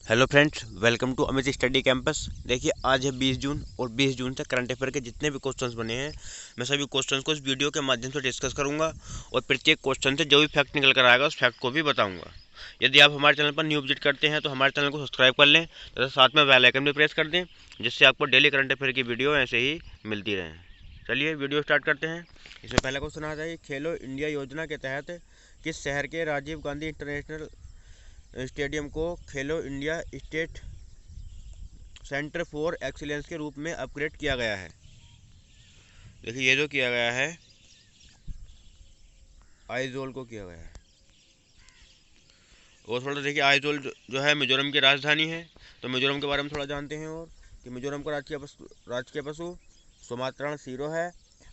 Hello friends, welcome to Amit study campus. देखिए, आज है 20 जून और 20 जून से करंट अफेयर के जितने भी क्वेश्चंस बने हैं, मैं सभी क्वेश्चंस को इस वीडियो के माध्यम से डिस्कस करूंगा और प्रत्येक क्वेश्चन से जो भी फैक्ट निकल कर आएगा उस फैक्ट को भी बताऊंगा। यदि आप हमारे चैनल पर न्यू विजिट करते हैं तो हमारे चैनल को सब्सक्राइब कर लें तथा साथ में बेल आइकन भी प्रेस कर दें, जिससे आपको डेली करंट अफेयर की वीडियो ऐसे ही मिलती रहे। चलिए वीडियो स्टार्ट करते हैं। इसमें पहला क्वेश्चन आता है, खेलो इंडिया योजना के तहत किस शहर के राजीव गांधी इंटरनेशनल स्टेडियम को खेलो India state centre for excellence के रूप में अपग्रेड किया गया है? देखिए, ये जो किया गया है आइजोल को किया गया है। और थोड़ा देखिए, आइजोल जो है मिजोरम की राजधानी है, तो मिजोरम के बारे में थोड़ा जानते हैं। और कि मिजोरम का राजकीय पशु सुमात्रान सीरो है।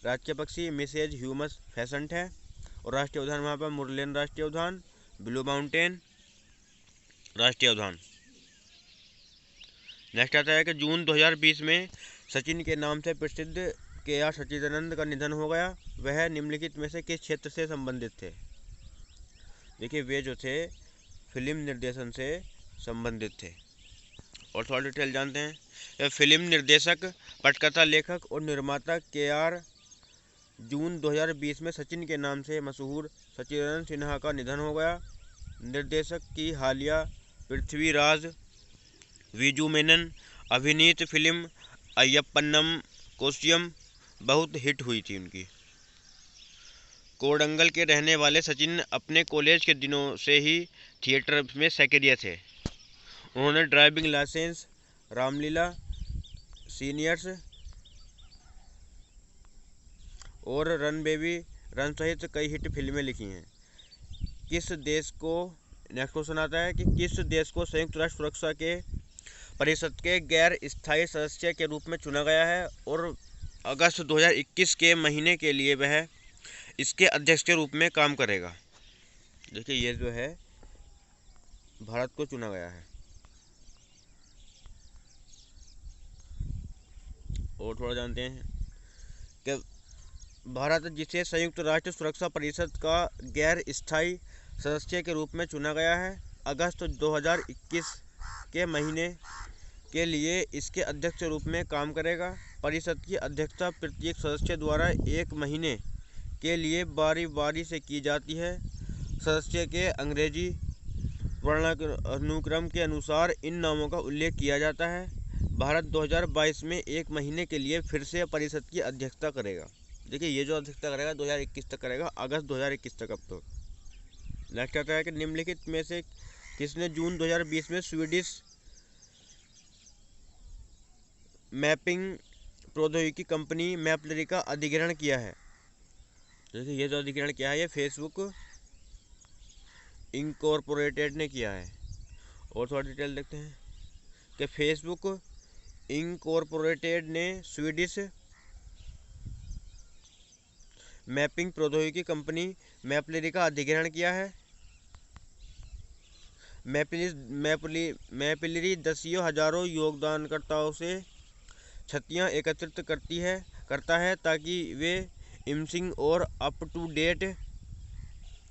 राजकीय पक्षी मिसेज ह्यूमस फेसेंट है। और राष्ट्रीय उद्यान वहाँ पर मुरलेन राष्ट्रीय उद्यान, ब्लू माउंटेन राष्ट्रीय उद्यान। नेक्स्ट आता है कि जून 2020 में सचिन के नाम से प्रसिद्ध के आर सच्चिदानंद का निधन हो गया। वह निम्नलिखित में से किस क्षेत्र से संबंधित थे? देखिए, वे जो थे फिल्म निर्देशन से संबंधित थे। और थोड़ा डिटेल जानते हैं। फिल्म निर्देशक, पटकथा लेखक और निर्माता के आर जून 2020 में सचिन के नाम से मशहूर सच्चिदानंद सिन्हा का निधन हो गया। निर्देशक की हालिया पृथ्वीराज विजू मेनन अभिनीत फिल्म अय्यप्पनम कोश्यम बहुत हिट हुई थी उनकी। कोडंगल के रहने वाले सचिन अपने कॉलेज के दिनों से ही थिएटर में सक्रिय थे। उन्होंने ड्राइविंग लाइसेंस, रामलीला, सीनियर्स और रन बेबी रन सहित कई हिट फिल्में लिखी हैं। किस देश को नेक्स्ट क्वेश्चन आता है कि किस देश को संयुक्त राष्ट्र सुरक्षा के परिषद के गैर स्थायी सदस्य के रूप में चुना गया है और अगस्त 2021 के महीने के लिए वह इसके अध्यक्ष के रूप में काम करेगा? देखिए, ये जो है भारत को चुना गया है। और थोड़ा जानते हैं कि भारत जिसे संयुक्त राष्ट्र सुरक्षा परिषद का गैर स्थायी सदस्य के रूप में चुना गया है, अगस्त 2021 के महीने के लिए इसके अध्यक्ष के रूप में काम करेगा। परिषद की अध्यक्षता प्रत्येक सदस्य द्वारा 1 महीने के लिए बारी बारी से की जाती है। सदस्य के अंग्रेजी वर्णानुक्रम के अनुसार इन नामों का उल्लेख किया जाता है। भारत 2022 में 1 महीने के लिए फिर से परिषद की अध्यक्षता करेगा। देखिए, ये जो अध्यक्षता करेगा 2021 तक करेगा, अगस्त 2021 तक। अब तो नेक्स्ट आता है कि निम्नलिखित में से किसने जून 2020 में स्वीडिश मैपिंग प्रौद्योगिकी कंपनी मैपलरी का अधिग्रहण किया है? देखिए, ये जो अधिग्रहण किया है ये फेसबुक इंकॉर्पोरेटेड ने किया है। और थोड़ा डिटेल देखते हैं कि फेसबुक इंकॉर्पोरेटेड ने स्वीडिश मैपिंग प्रौद्योगिकी कंपनी मैपलरी का अधिग्रहण किया है। मैपलरी दसियों हजारों योगदानकर्ताओं से छतियाँ एकत्रित करता है ताकि वे इमसिंग और अप टू डेट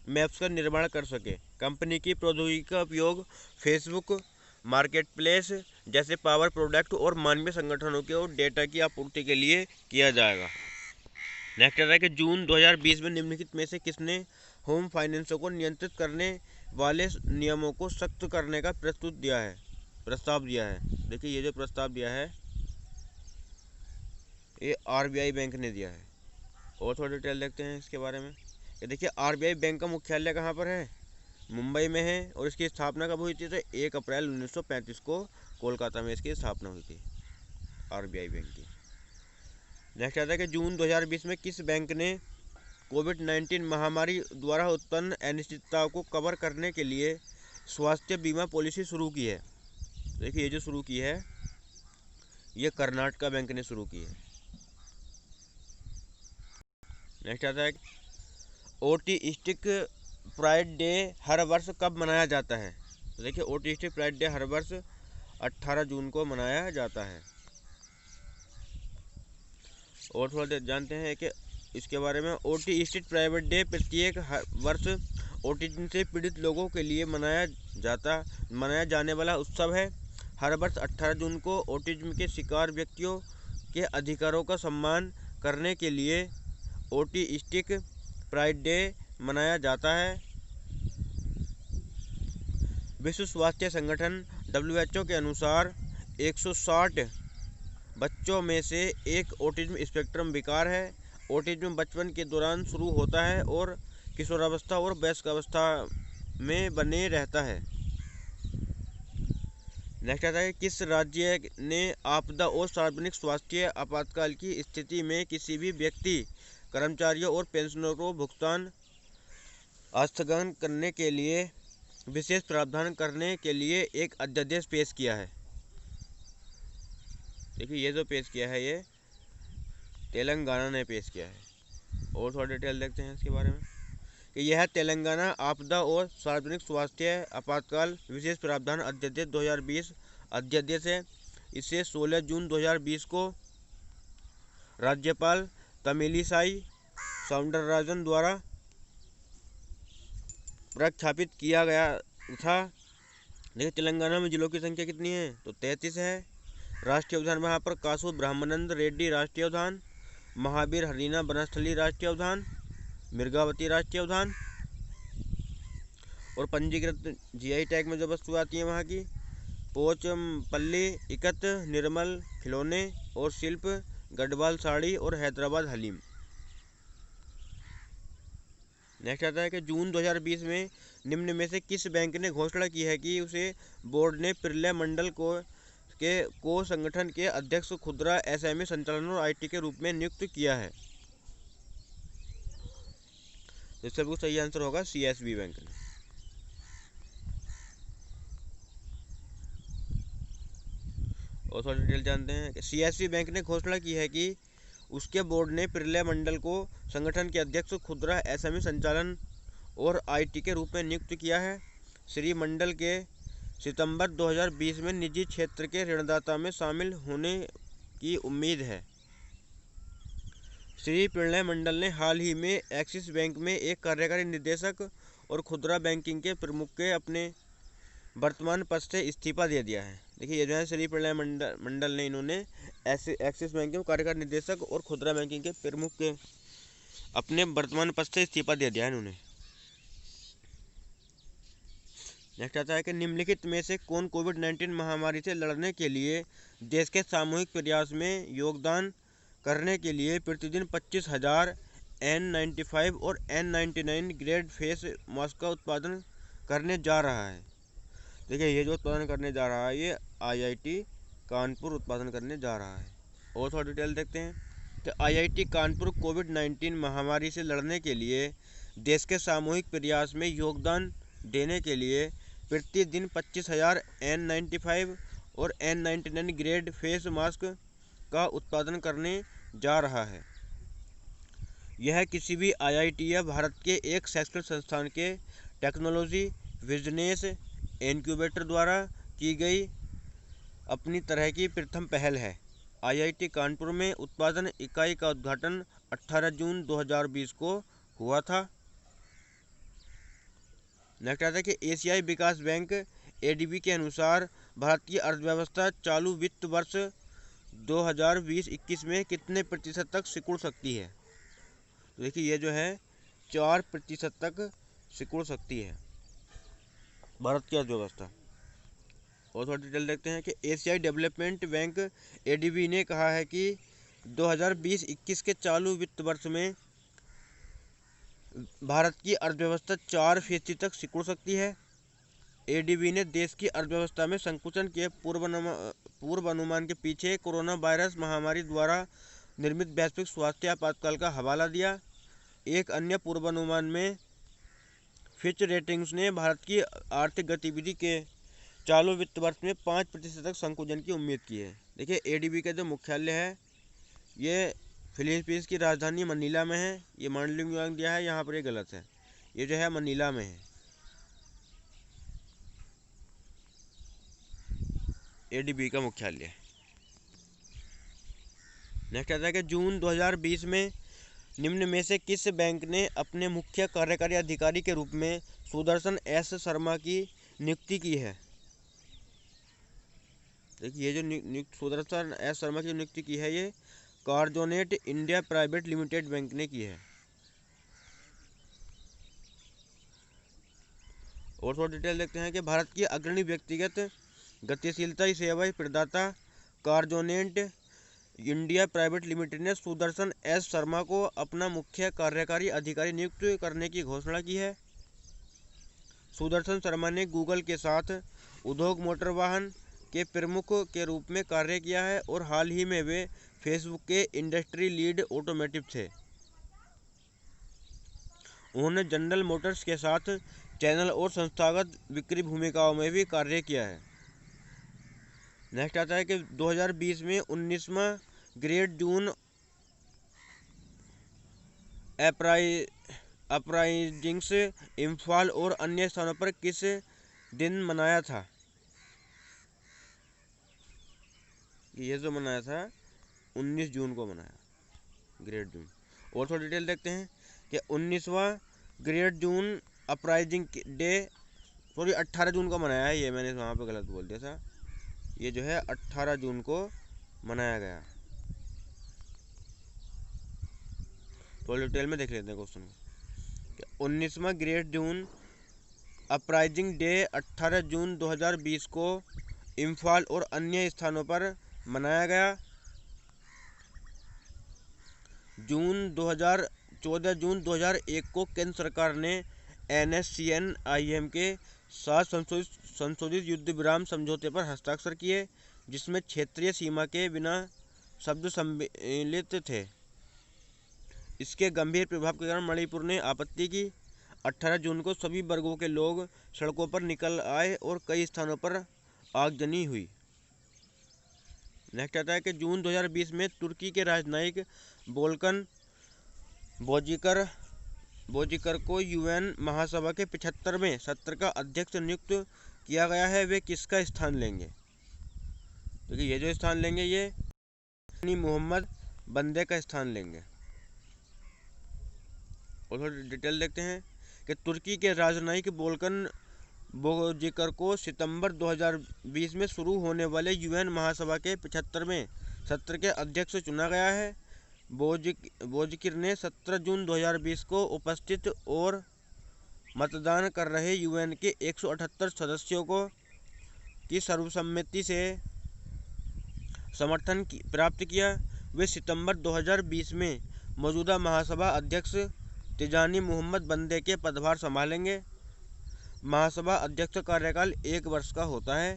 मैप्स का निर्माण कर सके। कंपनी की प्रौद्योगिकी का उपयोग फेसबुक मार्केटप्लेस जैसे पावर प्रोडक्ट और मानवीय संगठनों के और डेटा की आपूर्ति के लिए किया जाएगा। नेक्स्ट आता है कि जून 2020 में निम्नलिखित में से किसने होम फाइनेंस को नियंत्रित करने वाले नियमों को सख्त करने का प्रस्ताव दिया है? देखिए, ये जो प्रस्ताव दिया है ये आरबीआई बैंक ने दिया है। और थोड़ा डिटेल देखते हैं इसके बारे में। ये देखिए, आरबीआई बैंक का मुख्यालय कहाँ पर है? मुंबई में है। और इसकी स्थापना कब हुई थी? तो 1 अप्रैल 1935 को कोलकाता में इसकी स्थापना हुई थी, आरबीआई बैंक की। नेक्स्ट आता है कि जून 2020 में किस बैंक ने कोविड-19 महामारी द्वारा उत्पन्न अनिश्चितता को कवर करने के लिए स्वास्थ्य बीमा पॉलिसी शुरू की है? देखिए, ये जो शुरू की है ये कर्नाटका बैंक ने शुरू की है। नेक्स्ट आता है ऑटिस्टिक प्राइड डे हर वर्ष कब मनाया जाता है? तो देखिए, ऑटिस्टिक प्राइड डे हर वर्ष 18 जून को मनाया जाता है। और थोड़ा देर जानते हैं कि इसके बारे में ऑटिस्टिक प्राइड डे प्रत्येक वर्ष ऑटिज्म से पीड़ित लोगों के लिए मनाया जाने वाला उत्सव है। हर वर्ष 18 जून को ऑटिज्म के शिकार व्यक्तियों के अधिकारों का सम्मान करने के लिए ऑटिस्टिक प्राइड डे मनाया जाता है। विश्व स्वास्थ्य संगठन WHO के अनुसार 160 बच्चों में से एक ऑटिज्म स्पेक्ट्रम विकार है। ऑटिज्म बचपन के दौरान शुरू होता है और किशोरावस्था और वयस्कावस्था में बने रहता है। नेक्स्ट आता है, किस राज्य ने आपदा और सार्वजनिक स्वास्थ्य आपातकाल की स्थिति में किसी भी व्यक्ति, कर्मचारियों और पेंशनरों को भुगतान स्थगन करने के लिए विशेष प्रावधान करने के लिए एक अध्यादेश पेश किया है? देखिए, ये जो पेश किया है ये तेलंगाना ने पेश किया है। और थोड़ा डिटेल देखते हैं इसके बारे में कि यह तेलंगाना आपदा और सार्वजनिक स्वास्थ्य आपातकाल विशेष प्रावधान अध्यादेश 2020 अध्यादेश है। इसे 16 जून 2020 को राज्यपाल तमिलिसाई सौंदरराजन द्वारा प्रख्यापित किया गया था। देखिए, तेलंगाना में जिलों की संख्या कितनी है? तो 33 है। राष्ट्रीय उद्यान वहाँ पर कासू ब्रह्मानंद रेड्डी राष्ट्रीय उद्यान, महावीर हरीना वनस्थली राष्ट्रीय उद्यान, मिर्गावती राष्ट्रीय उद्यान। और पंजीकृत GI टैग में जो वस्तु आती है वहाँ की पोचमपल्ली इकत, निर्मल खिलौने और शिल्प, गढ़वाल साड़ी और हैदराबाद हलीम। नेक्स्ट आता है कि जून 2020 में निम्न में से किस बैंक ने घोषणा की है कि उसे बोर्ड ने प्रलय मंडल को संगठन के अध्यक्ष, खुदरा SME संचालन और IT के रूप में नियुक्त किया है? इसका बिल्कुल सही आंसर होगा CSB बैंक ने। और थोड़ा डिटेल जानते हैं कि CSB बैंक ने घोषणा की है कि उसके बोर्ड ने प्रलय मंडल को संगठन के अध्यक्ष, खुदरा SME संचालन और IT के रूप में नियुक्त किया है। श्री मंडल के सितंबर 2020 में निजी क्षेत्र के ऋणदाता में शामिल होने की उम्मीद है। श्री प्रलय मंडल ने हाल ही में एक्सिस बैंक में एक कार्यकारी निदेशक और खुदरा बैंकिंग के प्रमुख के अपने वर्तमान पद से इस्तीफा दे दिया है। देखिए, ये जो है श्री प्रलय मंडल ने इन्होंने एक्सिस बैंक के कार्यकारी निदेशक और खुदरा बैंकिंग के प्रमुख के अपने वर्तमान पद से इस्तीफा दे दिया है इन्होंने। नेक्स्ट आता है कि निम्नलिखित में से कौन कोविड-19 महामारी से लड़ने के लिए देश के सामूहिक प्रयास में योगदान करने के लिए प्रतिदिन 25,000 N95 और N99 ग्रेड फेस मास्क का उत्पादन करने जा रहा है? देखिए, ये जो उत्पादन करने जा रहा है ये IIT कानपुर उत्पादन करने जा रहा है। और थोड़ा डिटेल देखते हैं कि IIT कानपुर कोविड-19 महामारी से लड़ने के लिए देश के सामूहिक प्रयास में योगदान देने के लिए प्रतिदिन 25,000 N95 और N99 ग्रेड फेस मास्क का उत्पादन करने जा रहा है। यह किसी भी IIT या भारत के एक शैक्षणिक संस्थान के टेक्नोलॉजी बिजनेस इनक्यूबेटर द्वारा की गई अपनी तरह की प्रथम पहल है। IIT कानपुर में उत्पादन इकाई का उद्घाटन 18 जून 2020 को हुआ था। नेक्स्ट आता है कि एशियाई विकास बैंक ADB के अनुसार भारत की अर्थव्यवस्था चालू वित्त वर्ष 2020-21 में कितने प्रतिशत तक सिकुड़ सकती है? तो देखिए, ये जो है 4% तक सिकुड़ सकती है भारत की अर्थव्यवस्था। और थोड़ा डिटेल देखते हैं कि एशियाई डेवलपमेंट बैंक ADB ने कहा है कि 2020-21 के चालू वित्त वर्ष में भारत की अर्थव्यवस्था 4% तक सिकुड़ सकती है। ADB ने देश की अर्थव्यवस्था में संकुचन के पूर्वानुमान के पीछे कोरोना वायरस महामारी द्वारा निर्मित वैश्विक स्वास्थ्य आपातकाल का हवाला दिया। एक अन्य पूर्वानुमान में फिच रेटिंग्स ने भारत की आर्थिक गतिविधि के चालू वित्त वर्ष में 5% तक संकुचन की उम्मीद की है। देखिए, ADB का जो मुख्यालय है ये फिलीपींस की राजधानी मनीला में है। ये मांडलिंग दिया है, यहाँ पर ये गलत है, ये जो है मनीला में है ADB का मुख्यालय। नेक्स्ट आता है कि जून 2020 में निम्न में से किस बैंक ने अपने मुख्य कार्यकारी अधिकारी के रूप में सुदर्शन एस शर्मा की नियुक्ति की है? देखिए ये जो सुदर्शन एस शर्मा की नियुक्ति की है, ये कार्जोनेट इंडिया प्राइवेट लिमिटेड बैंक ने की है। और थोड़ा डिटेल देखते हैं कि भारत की अग्रणी व्यक्तिगत गतिशीलता सेवा प्रदाता कार्जोनेट इंडिया प्राइवेट लिमिटेड ने सुदर्शन एस शर्मा को अपना मुख्य कार्यकारी अधिकारी नियुक्त करने की घोषणा की है। सुदर्शन शर्मा ने गूगल के साथ उद्योग मोटर वाहन के प्रमुख के रूप में कार्य किया है और हाल ही में वे फेसबुक के इंडस्ट्री लीड ऑटोमोटिव थे। उन्होंने जनरल मोटर्स के साथ चैनल और संस्थागत बिक्री भूमिकाओं में भी कार्य किया है। नेक्स्ट आता है कि 2020 में 19वां ग्रेट जून अपराइजिंग्स इम्फाल और अन्य स्थानों पर किस दिन मनाया था? ये जो मनाया था 19 जून को मनाया, ग्रेट जून। और थोड़ा डिटेल देखते हैं कि 19वां ग्रेट जून अपराइजिंग डे 18 जून को मनाया है। ये मैंने वहाँ पे गलत बोल दिया था, ये जो है 18 जून को मनाया गया। तो डिटेल में देख लेते हैं क्वेश्चन को। 19वां ग्रेट जून अपराइजिंग डे 18 जून 2020 को इम्फाल और अन्य स्थानों पर मनाया गया। 14 जून 2001 को केंद्र सरकार ने NSCN-IM के साथ संशोधित युद्ध विराम समझौते पर हस्ताक्षर किए, जिसमें क्षेत्रीय सीमा के बिना शब्द सम्मिलित थे। इसके गंभीर प्रभाव के कारण मणिपुर ने आपत्ति की। 18 जून को सभी वर्गों के लोग सड़कों पर निकल आए और कई स्थानों पर आगजनी हुई। नेक्स्ट आता है कि जून 2020 में तुर्की के राजनयिक वोल्कन बोजिकर को UN महासभा के 75वें सत्र का अध्यक्ष नियुक्त किया गया है। वे किसका स्थान लेंगे? देखिए ये जो स्थान लेंगे ये मोहम्मद बंदे का स्थान लेंगे। और थोड़ी डिटेल देखते हैं कि तुर्की के राजनयिक वोल्कन बोजिकर को सितंबर 2020 में शुरू होने वाले UN महासभा के 75वें सत्र के अध्यक्ष चुना गया है। बोजिकर ने 17 जून 2020 को उपस्थित और मतदान कर रहे UN के 178 सदस्यों की सर्वसम्मति से समर्थन प्राप्त किया। वे सितंबर 2020 में मौजूदा महासभा अध्यक्ष तिजानी मोहम्मद बंदे के पदभार संभालेंगे। महासभा अध्यक्ष का कार्यकाल 1 वर्ष का होता है।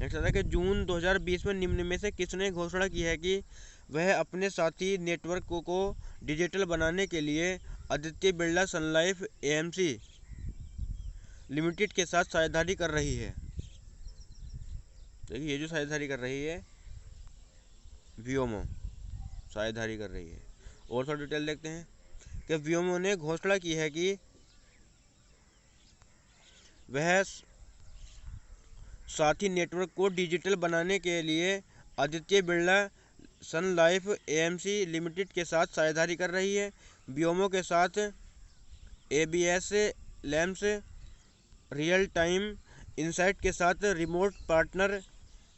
नेक्स्ट आता है कि जून 2020 में निम्न में से किसने घोषणा की है कि वह अपने साथी नेटवर्क को डिजिटल बनाने के लिए आदित्य बिरला सन लाइफ AMC लिमिटेड के साथ साझेदारी कर रही है? देखिए ये जो साझेदारी कर रही है वियोमो साझेदारी कर रही है। और थोड़ा डिटेल देखते हैं कि वियोमो ने घोषणा की है कि वह साथी नेटवर्क को डिजिटल बनाने के लिए आदित्य बिरला सन लाइफ AMC लिमिटेड के साथ साझेदारी कर रही है। वियोमो के साथ ABS labs real time insight के साथ रिमोट पार्टनर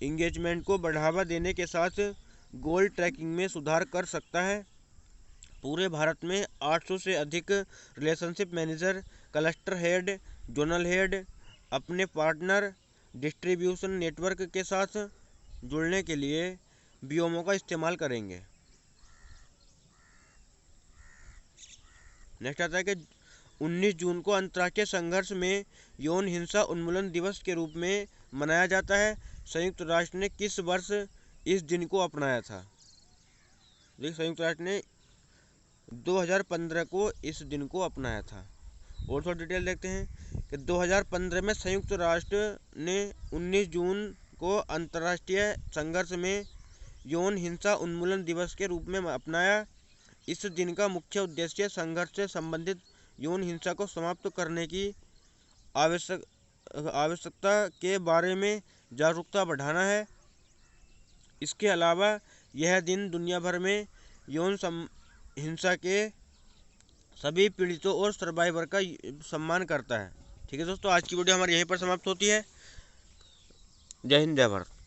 इंगेजमेंट को बढ़ावा देने के साथ गोल ट्रैकिंग में सुधार कर सकता है। पूरे भारत में 800 से अधिक relationship manager, cluster head, zonal head अपने पार्टनर डिस्ट्रीब्यूशन नेटवर्क के साथ जुड़ने के लिए वियोमो का इस्तेमाल करेंगे। नेक्स्ट आता है कि 19 जून को अंतर्राष्ट्रीय संघर्ष में यौन हिंसा उन्मूलन दिवस के रूप में मनाया जाता है। संयुक्त राष्ट्र ने किस वर्ष इस दिन को अपनाया था? देखिए संयुक्त राष्ट्र ने 2015 को इस दिन को अपनाया था। और थोड़ा डिटेल देखते हैं कि 2015 में संयुक्त राष्ट्र ने 19 जून को अंतर्राष्ट्रीय संघर्ष में यौन हिंसा उन्मूलन दिवस के रूप में अपनाया। इस दिन का मुख्य उद्देश्य संघर्ष से संबंधित यौन हिंसा को समाप्त करने की आवश्यकता के बारे में जागरूकता बढ़ाना है। इसके अलावा यह दिन दुनिया भर में यौन हिंसा के सभी पीड़ितों और सर्वाइवर का सम्मान करता है। ठीक है दोस्तों, आज की वीडियो हमारी यहीं पर समाप्त होती है। जय हिंद, जय भारत।